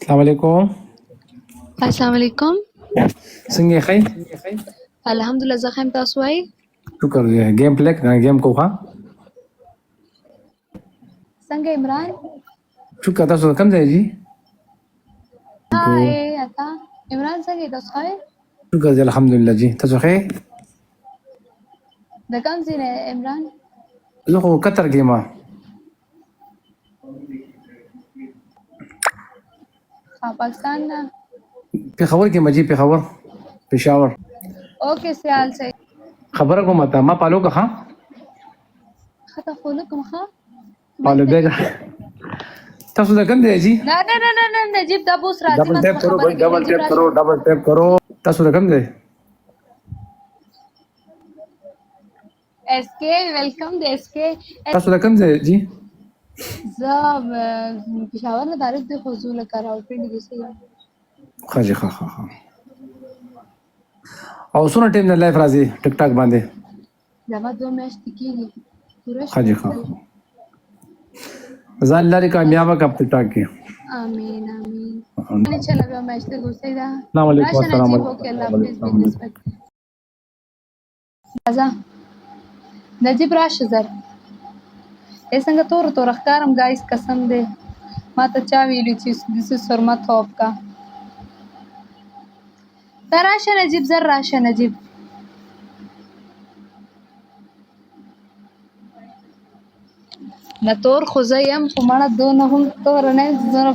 السلام علیکم. السلام علیکم. څنګه ښه؟ الحمدلله زه ښه یم، تاسو وایئ؟ شکر دی. گیم پلی گیم کو ښه؟ څنګه عمران؟ شکر. تاسو کوم ځای دي؟ هاي اتا عمران څنګه یې؟ تاسو ښه یې؟ شکر دی الحمدلله جی. تاسو ښه؟ د کوم ځای نه عمران؟ زه خو قطر کې یم. پاکستان نه؟ پېښور کې مجي پېښور پېښور. اوکې سیال صحیح. خبره کوم ته ما پالو که ښه؟ خطه خو نه کوم ښه؟ پالو بیګ. تاسو د کوم ځای دي؟ نه نه نه نه نه نجیب دا بوس راځي. ډبل ټیپ کرو بھائی، ډبل ټیپ کرو، ډبل ټیپ کرو. تاسو د کوم ځای؟ اس کے ویلکم د اس کے. تاسو د کوم ځای دي؟ زه پېښور نه تعریف دی خو زه لکه راولپنډي کې اوسېږم. ښه جي ښه ښه ښه. او څونه ټایم نه لایف راځي ټیک ټاک باندې؟ زما 2 میاشتې کېږي پوره ښه جي ښه. ځان لرې کامیابه کړه په ټیک ټاک کې. آمین آمین. انشاءالله بیا میاشتې اوسېږه. السلام علیکم. راشه السلام نجیب. علیکم. اوکې الله حافظ. بالنسبت راځه نجیب راشه زر. څنګه تور تور ښکارم ګایس؟ قسم دی ما ته چا ویلي چې دسې سرمت خوب کا. ته راشه نجیب، زر راشه نجیب. نه تور خو زه یم خو مړه دونه هم توره نه یم چې زه نه